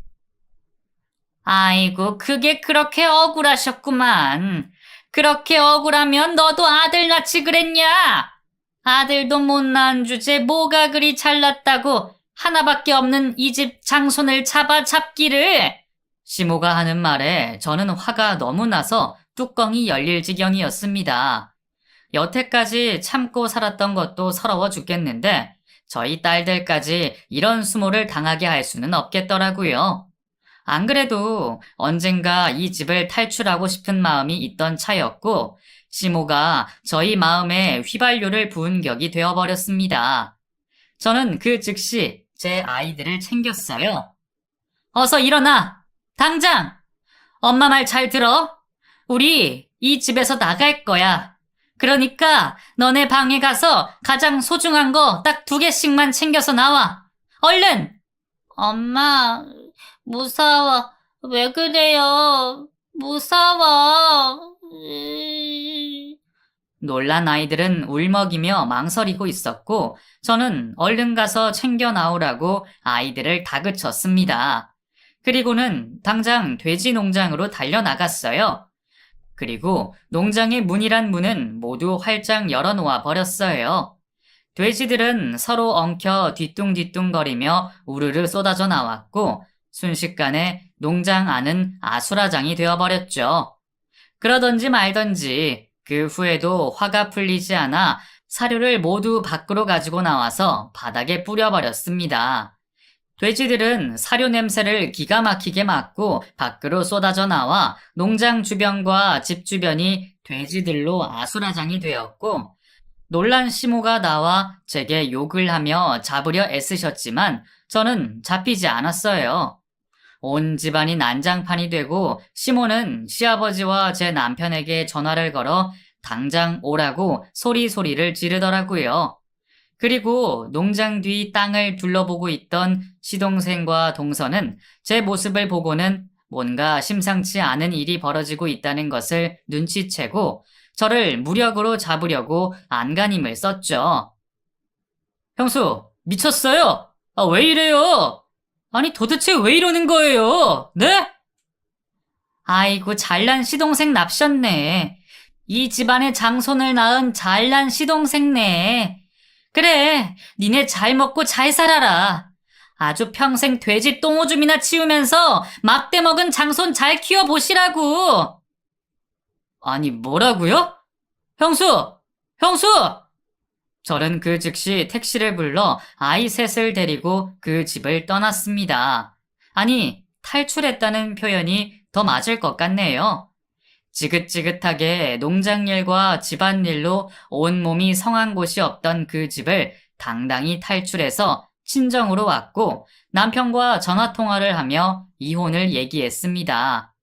아이고, 그게 그렇게 억울하셨구만. 그렇게 억울하면 너도 아들 낳지 그랬냐? 아들도 못 낳은 주제 뭐가 그리 잘났다고 하나밖에 없는 이 집 장손을 잡기를. 시모가 하는 말에 저는 화가 너무 나서 뚜껑이 열릴 지경이었습니다. 여태까지 참고 살았던 것도 서러워 죽겠는데 저희 딸들까지 이런 수모를 당하게 할 수는 없겠더라고요. 안 그래도 언젠가 이 집을 탈출하고 싶은 마음이 있던 차였고 시모가 저희 마음에 휘발유를 부은 격이 되어버렸습니다. 저는 그 즉시 제 아이들을 챙겼어요. 어서 일어나! 당장! 엄마 말 잘 들어. 우리 이 집에서 나갈 거야. 그러니까 너네 방에 가서 가장 소중한 거 딱 2개씩만 챙겨서 나와. 얼른! 엄마, 무서워. 왜 그래요? 무서워. 놀란 아이들은 울먹이며 망설이고 있었고 저는 얼른 가서 챙겨 나오라고 아이들을 다그쳤습니다. 그리고는 당장 돼지 농장으로 달려나갔어요. 그리고 농장의 문이란 문은 모두 활짝 열어놓아 버렸어요. 돼지들은 서로 엉켜 뒤뚱뒤뚱거리며 우르르 쏟아져 나왔고 순식간에 농장 안은 아수라장이 되어버렸죠. 그러던지 말던지 그 후에도 화가 풀리지 않아 사료를 모두 밖으로 가지고 나와서 바닥에 뿌려버렸습니다. 돼지들은 사료 냄새를 기가 막히게 맡고 밖으로 쏟아져 나와 농장 주변과 집 주변이 돼지들로 아수라장이 되었고, 놀란 시모가 나와 제게 욕을 하며 잡으려 애쓰셨지만 저는 잡히지 않았어요. 온 집안이 난장판이 되고 시모는 시아버지와 제 남편에게 전화를 걸어 당장 오라고 소리소리를 지르더라고요. 그리고 농장 뒤 땅을 둘러보고 있던 시동생과 동서는 제 모습을 보고는 뭔가 심상치 않은 일이 벌어지고 있다는 것을 눈치채고 저를 무력으로 잡으려고 안간힘을 썼죠. 형수, 미쳤어요? 아, 왜 이래요? 아니, 도대체 왜 이러는 거예요? 네? 아이고, 잘난 시동생 납셨네. 이 집안에 장손을 낳은 잘난 시동생네. 그래, 니네 잘 먹고 잘 살아라. 아주 평생 돼지 똥오줌이나 치우면서 막대 먹은 장손 잘 키워보시라고. 아니, 뭐라고요? 형수! 형수! 저는 그 즉시 택시를 불러 아이 셋을 데리고 그 집을 떠났습니다. 아니, 탈출했다는 표현이 더 맞을 것 같네요. 지긋지긋하게 농장일과 집안일로 온몸이 성한 곳이 없던 그 집을 당당히 탈출해서 친정으로 왔고 남편과 전화통화를 하며 이혼을 얘기했습니다.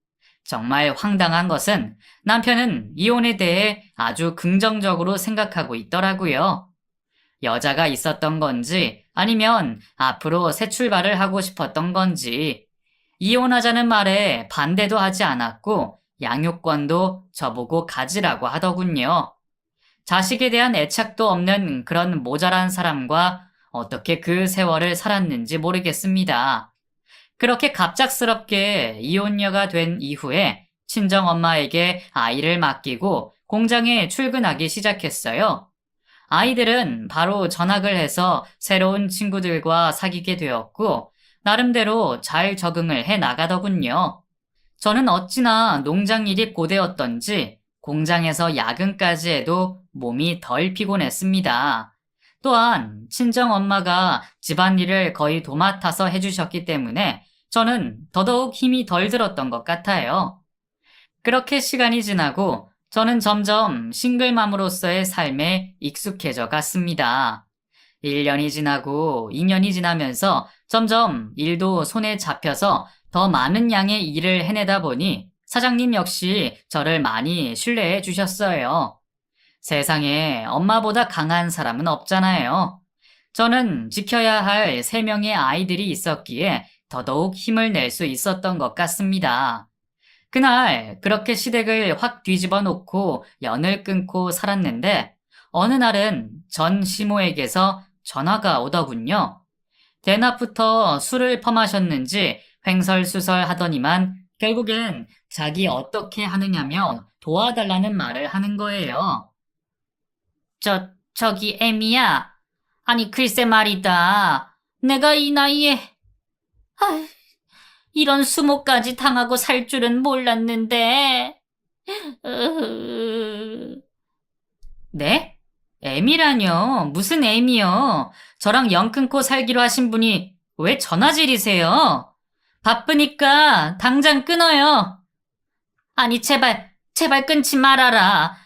정말 황당한 것은 남편은 이혼에 대해 아주 긍정적으로 생각하고 있더라고요. 여자가 있었던 건지 아니면 앞으로 새 출발을 하고 싶었던 건지 이혼하자는 말에 반대도 하지 않았고 양육권도 저보고 가지라고 하더군요. 자식에 대한 애착도 없는 그런 모자란 사람과 어떻게 그 세월을 살았는지 모르겠습니다. 그렇게 갑작스럽게 이혼녀가 된 이후에 친정엄마에게 아이를 맡기고 공장에 출근하기 시작했어요. 아이들은 바로 전학을 해서 새로운 친구들과 사귀게 되었고 나름대로 잘 적응을 해 나가더군요. 저는 어찌나 농장 일이 고되었던지 공장에서 야근까지 해도 몸이 덜 피곤했습니다. 또한 친정엄마가 집안일을 거의 도맡아서 해주셨기 때문에 저는 더더욱 힘이 덜 들었던 것 같아요. 그렇게 시간이 지나고 저는 점점 싱글맘으로서의 삶에 익숙해져 갔습니다. 1년이 지나고 2년이 지나면서 점점 일도 손에 잡혀서 더 많은 양의 일을 해내다 보니 사장님 역시 저를 많이 신뢰해 주셨어요. 세상에 엄마보다 강한 사람은 없잖아요. 저는 지켜야 할 3명의 아이들이 있었기에 더더욱 힘을 낼 수 있었던 것 같습니다. 그날 그렇게 시댁을 확 뒤집어 놓고 연을 끊고 살았는데 어느 날은 전 시모에게서 전화가 오더군요. 대낮부터 술을 퍼마셨는지 횡설수설 하더니만 결국엔 자기 어떻게 하느냐며 도와달라는 말을 하는 거예요. 저기 애미야. 아니 글쎄 말이다. 내가 이 나이에 아휴, 이런 수모까지 당하고 살 줄은 몰랐는데. 네? 애미라뇨? 무슨 애미요? 저랑 연 끊고 살기로 하신 분이 왜 전화질이세요? 바쁘니까 당장 끊어요. 아니 제발 끊지 말아라.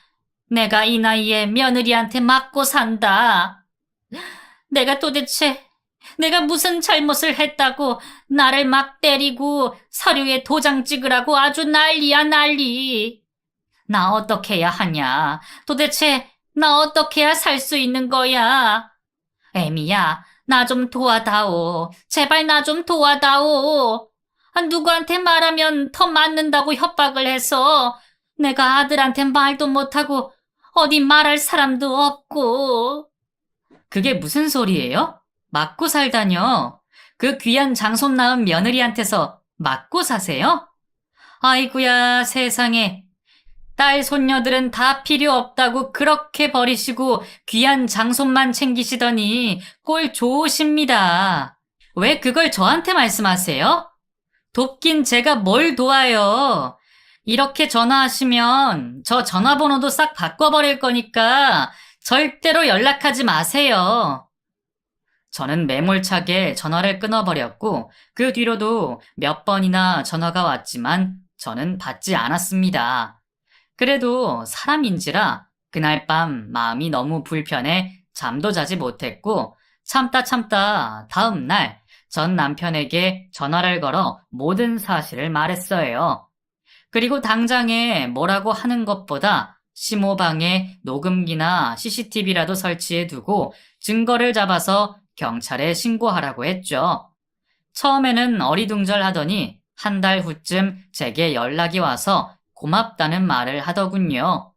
내가 이 나이에 며느리한테 맞고 산다. 내가 무슨 잘못을 했다고 나를 막 때리고 서류에 도장 찍으라고 아주 난리야 난리. 나 어떻게 해야 하냐? 도대체 나 어떻게 해야 살 수 있는 거야? 애미야, 나 좀 도와다오. 제발 나 좀 도와다오. 누구한테 말하면 더 맞는다고 협박을 해서 내가 아들한테 말도 못하고 어디 말할 사람도 없고. 그게 무슨 소리예요? 맞고 살다뇨? 그 귀한 장손 낳은 며느리한테서 맞고 사세요? 아이고야 세상에. 딸 손녀들은 다 필요 없다고 그렇게 버리시고 귀한 장손만 챙기시더니 꼴 좋으십니다. 왜 그걸 저한테 말씀하세요? 돕긴 제가 뭘 도와요. 이렇게 전화하시면 저 전화번호도 싹 바꿔버릴 거니까 절대로 연락하지 마세요. 저는 매몰차게 전화를 끊어버렸고 그 뒤로도 몇 번이나 전화가 왔지만 저는 받지 않았습니다. 그래도 사람인지라 그날 밤 마음이 너무 불편해 잠도 자지 못했고 참다 다음 날 전 남편에게 전화를 걸어 모든 사실을 말했어요. 그리고 당장에 뭐라고 하는 것보다 심호방에 녹음기나 CCTV라도 설치해 두고 증거를 잡아서 경찰에 신고하라고 했죠. 처음에는 어리둥절하더니 한 달 후쯤 제게 연락이 와서 고맙다는 말을 하더군요.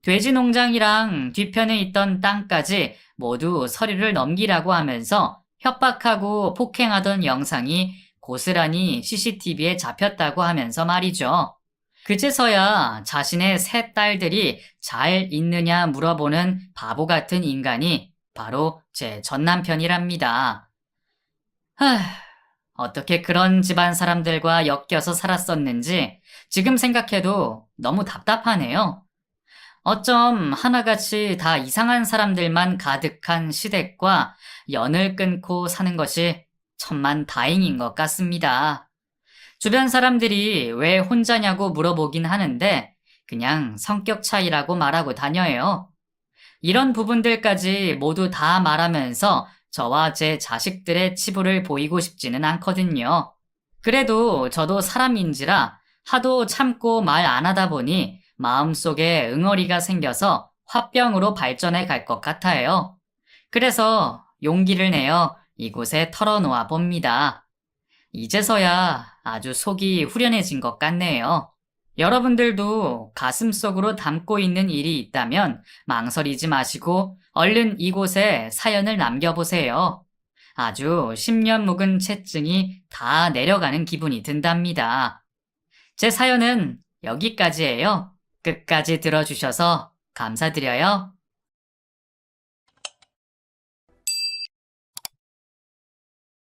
돼지 농장이랑 뒤편에 있던 땅까지 모두 서류를 넘기라고 하면서 협박하고 폭행하던 영상이 고스란히 CCTV에 잡혔다고 하면서 말이죠. 그제서야 자신의 세 딸들이 잘 있느냐 물어보는 바보 같은 인간이 바로 제 전남편이랍니다. 하, 어떻게 그런 집안 사람들과 엮여서 살았었는지 지금 생각해도 너무 답답하네요. 어쩜 하나같이 다 이상한 사람들만 가득한 시댁과 연을 끊고 사는 것이 천만 다행인 것 같습니다. 주변 사람들이 왜 혼자냐고 물어보긴 하는데 그냥 성격 차이라고 말하고 다녀요. 이런 부분들까지 모두 다 말하면서 저와 제 자식들의 치부를 보이고 싶지는 않거든요. 그래도 저도 사람인지라 하도 참고 말 안 하다 보니 마음속에 응어리가 생겨서 화병으로 발전해 갈 것 같아요. 그래서 용기를 내어 이곳에 털어놓아 봅니다. 이제서야 아주 속이 후련해진 것 같네요. 여러분들도 가슴속으로 담고 있는 일이 있다면 망설이지 마시고 얼른 이곳에 사연을 남겨보세요. 아주 10년 묵은 채증이 다 내려가는 기분이 든답니다. 제 사연은 여기까지예요. 끝까지 들어주셔서 감사드려요.